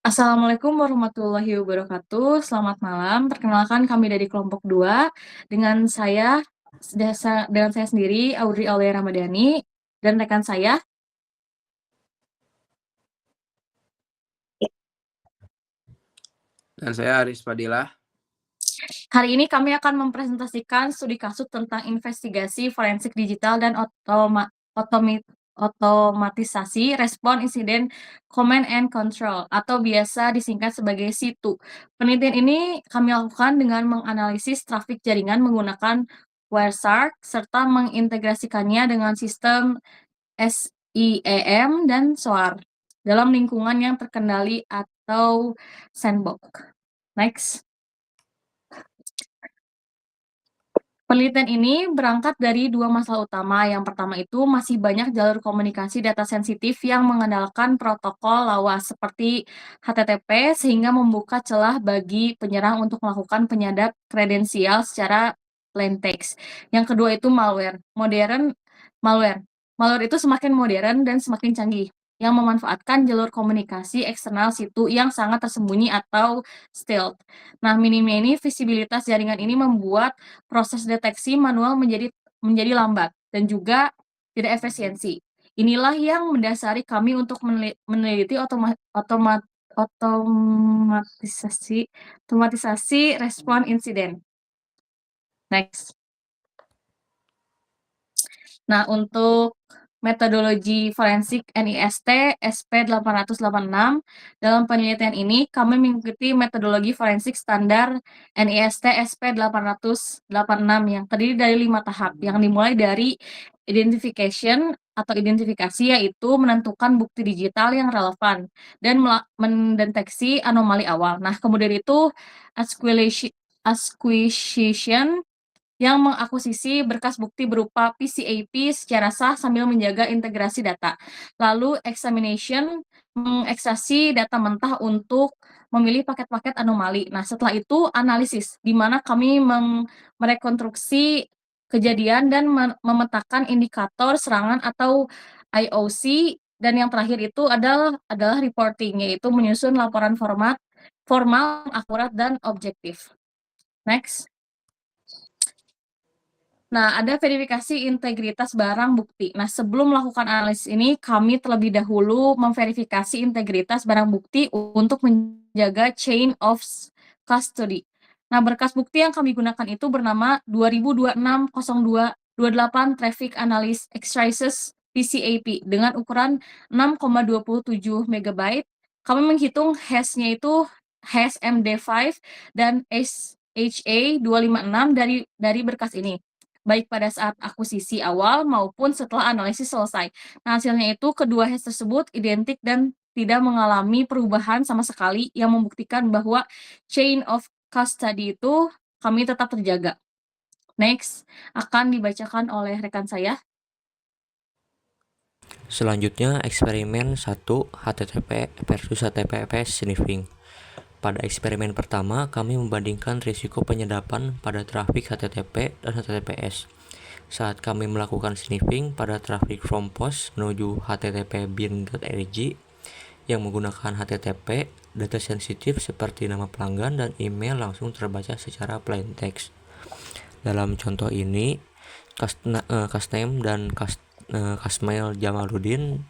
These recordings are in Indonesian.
Assalamualaikum warahmatullahi wabarakatuh. Selamat malam. Perkenalkan kami dari kelompok 2 dengan saya sendiri Audrey Aulia Ramadhani dan rekan saya. Dan saya Aris Fadilah. Hari ini kami akan mempresentasikan studi kasus tentang investigasi forensik digital dan otomatisasi respon insiden command and control atau biasa disingkat sebagai SITU. Penelitian ini kami lakukan dengan menganalisis trafik jaringan menggunakan Wireshark serta mengintegrasikannya dengan sistem SIEM dan SOAR dalam lingkungan yang terkendali atau sandbox. Next. Penelitian ini berangkat dari dua masalah utama. Yang pertama itu masih banyak jalur komunikasi data sensitif yang mengandalkan protokol lawas seperti HTTP sehingga membuka celah bagi penyerang untuk melakukan penyadap kredensial secara plain text. Yang kedua itu malware. Malware. Malware itu semakin modern dan semakin canggih yang memanfaatkan jalur komunikasi eksternal situ yang sangat tersembunyi atau stealth. Nah, minimnya ini visibilitas jaringan ini membuat proses deteksi manual menjadi lambat dan juga tidak efisiensi. Inilah yang mendasari kami untuk meneliti otomatisasi respon insiden. Next. Nah, untuk metodologi forensik NIST SP886, dalam penelitian ini kami mengikuti metodologi forensik standar NIST SP886 yang terdiri dari 5 tahap, yang dimulai dari identifikasi, yaitu menentukan bukti digital yang relevan dan mendeteksi anomali awal. Nah, kemudian itu acquisition yang mengakuisisi berkas bukti berupa PCAP secara sah sambil menjaga integrasi data. Lalu examination, mengekstraksi data mentah untuk memilih paket-paket anomali. Nah, setelah itu analisis, di mana kami merekonstruksi kejadian dan memetakan indikator serangan atau IOC, dan yang terakhir itu adalah reporting, yaitu menyusun laporan formal, akurat, dan objektif. Next. Nah, ada verifikasi integritas barang bukti. Nah, sebelum melakukan analisis ini, kami terlebih dahulu memverifikasi integritas barang bukti untuk menjaga chain of custody. Nah, berkas bukti yang kami gunakan itu bernama 2026-02-28 Traffic Analysis Extraces PCAP dengan ukuran 6,27 MB. Kami menghitung hash-nya itu hash MD5 dan HA256 dari berkas ini, baik pada saat akuisisi awal maupun setelah analisis selesai. Nah, hasilnya itu kedua hash tersebut identik dan tidak mengalami perubahan sama sekali yang membuktikan bahwa chain of custody itu kami tetap terjaga. Next, akan dibacakan oleh rekan saya. Selanjutnya, eksperimen 1 HTTP versus HTTPS sniffing. Pada eksperimen pertama, kami membandingkan risiko penyedapan pada trafik HTTP dan HTTPS. Saat kami melakukan sniffing pada trafik from post menuju http bin.org yang menggunakan HTTP, data sensitif seperti nama pelanggan dan email langsung terbaca secara plain text. Dalam contoh ini, cusname dan Kasmail Jamaluddin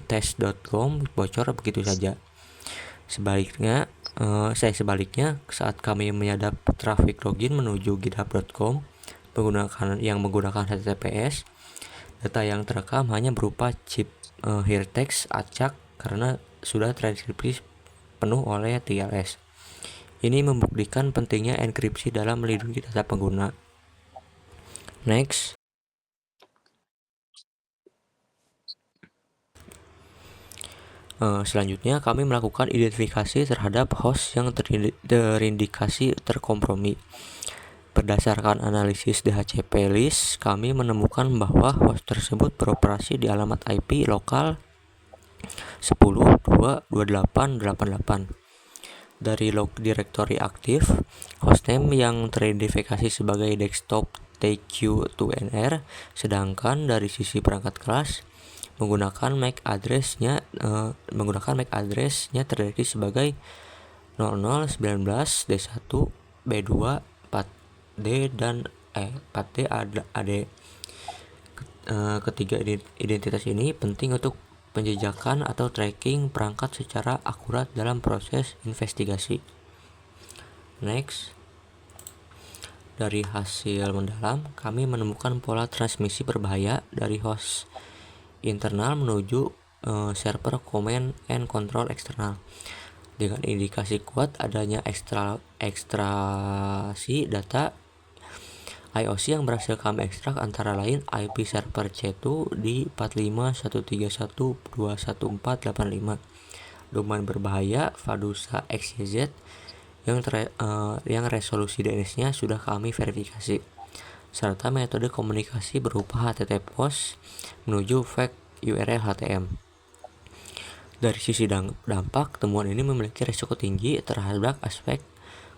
@test.com bocor begitu saja. Sebaliknya, saat kami menyadap trafik login menuju github.com menggunakan HTTPS, data yang terekam hanya berupa chip here text acak karena sudah transkripsi penuh oleh TLS. Ini membuktikan pentingnya enkripsi dalam melindungi data pengguna. Next. Selanjutnya, kami melakukan identifikasi terhadap host yang terindikasi terkompromi. Berdasarkan analisis DHCP list, kami menemukan bahwa host tersebut beroperasi di alamat IP lokal 10.2.28.88. Dari log directory aktif, hostname yang teridentifikasi sebagai desktop TQ2NR, sedangkan dari sisi perangkat kelas, menggunakan MAC address-nya terdeteksi sebagai 0019 D1 B2 4D dan 4D AD. Ketiga identitas ini penting untuk penjejakan atau tracking perangkat secara akurat dalam proses investigasi. Next, dari hasil mendalam, kami menemukan pola transmisi berbahaya dari host internal menuju server command and control eksternal dengan indikasi kuat adanya ekstraksi data IOC yang berhasil kami ekstrak antara lain IP server C2 di 45.131.214.85, domain berbahaya Fadusa XYZ yang resolusi DNS-nya sudah kami verifikasi, serta metode komunikasi berupa HTTP post menuju fake URL HTM. Dari sisi dampak, temuan ini memiliki risiko tinggi terhadap aspek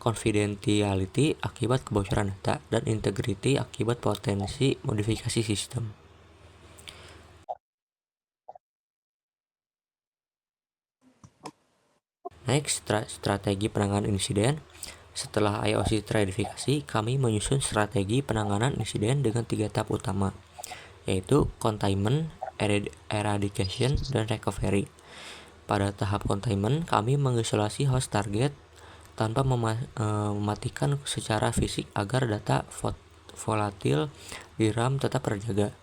confidentiality akibat kebocoran data dan integrity akibat potensi modifikasi sistem. Next, strategi penanganan insiden. Setelah IOC terverifikasi, kami menyusun strategi penanganan insiden dengan 3 tahap utama, yaitu containment, eradication, dan recovery. Pada tahap containment, kami mengisolasi host target tanpa mematikan secara fisik agar data volatil di RAM tetap terjaga.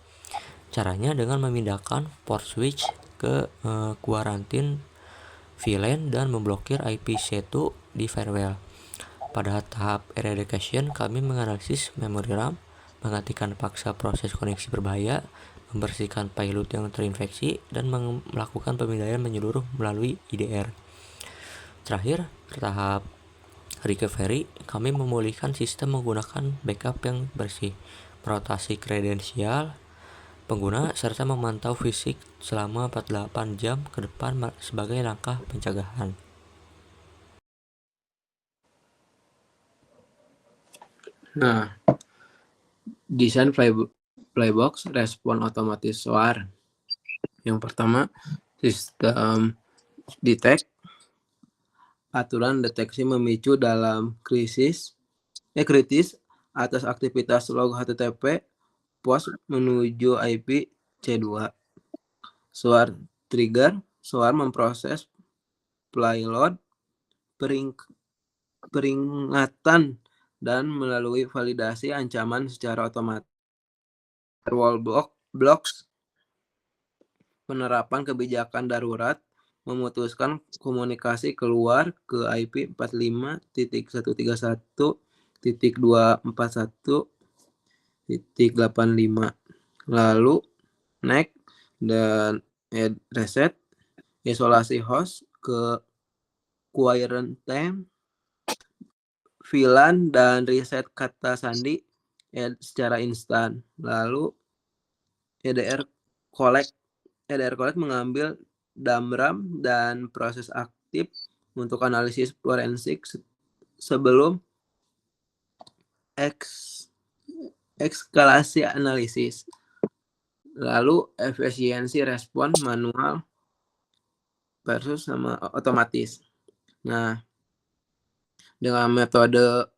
Caranya dengan memindahkan port switch ke quarantine VLAN dan memblokir IP C2 di firewall. Pada tahap eradication, kami menganalisis memori RAM, menghentikan paksa proses koneksi berbahaya, membersihkan payload yang terinfeksi, dan melakukan pemindahan menyeluruh melalui IDR. Terakhir, tahap recovery, kami memulihkan sistem menggunakan backup yang bersih, merotasi kredensial pengguna, serta memantau fisik selama 48 jam ke depan sebagai langkah pencegahan. Nah, desain playbox respon otomatis SOAR. Yang pertama, sistem detect, aturan deteksi memicu dalam kritis atas aktivitas log HTTP post menuju IP C2. SOAR trigger, SOAR memproses payload peringatan dan melalui validasi ancaman secara otomatis. Firewall blocks, penerapan kebijakan darurat, memutuskan komunikasi keluar ke IP 45.131.241.85. Lalu next dan add reset, isolasi host ke quarantine VLAN dan reset kata sandi secara instan. Lalu EDR collect mengambil DAM/RAM dan proses aktif untuk analisis forensik sebelum eskalasi analisis. Lalu efisiensi respon manual versus sama otomatis. Nah, dengan metode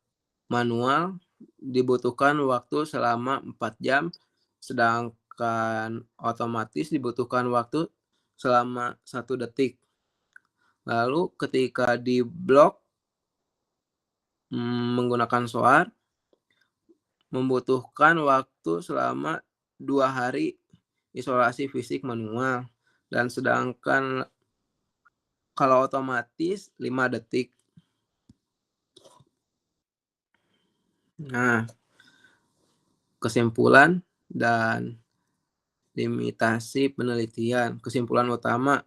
manual dibutuhkan waktu selama 4 jam, sedangkan otomatis dibutuhkan waktu selama 1 detik. Lalu ketika di blok menggunakan SOAR membutuhkan waktu selama 2 hari isolasi fisik manual, dan sedangkan kalau otomatis 5 detik. Nah, kesimpulan dan limitasi penelitian. Kesimpulan utama,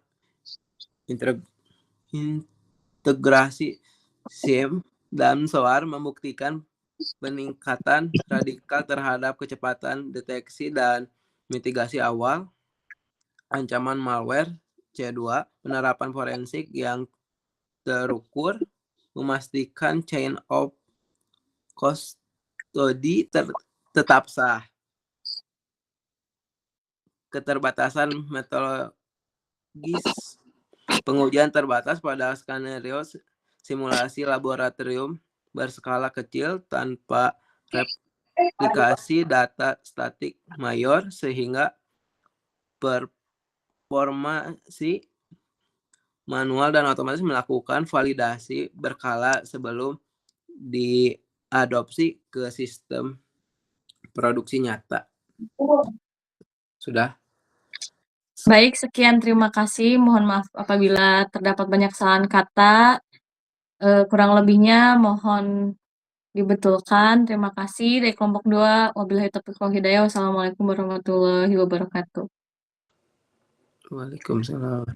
integrasi SIEM dan SOAR membuktikan peningkatan radikal terhadap kecepatan deteksi dan mitigasi awal, ancaman malware C2, penerapan forensik yang terukur, memastikan chain of custody tetap sah. keterbatasan metodologis. Pengujian terbatas pada skenario simulasi laboratorium berskala kecil tanpa replikasi data statik mayor sehingga performasi manual dan otomatis melakukan validasi berkala sebelum diadopsi ke sistem produksi nyata. Sudah. Baik, sekian terima kasih. Mohon maaf apabila terdapat banyak kesalahan kata. Kurang lebihnya mohon dibetulkan. Terima kasih. Dari kelompok 2, wabillahi taufiq wal hidayah. Wassalamualaikum warahmatullahi wabarakatuh. Waalaikumsalam.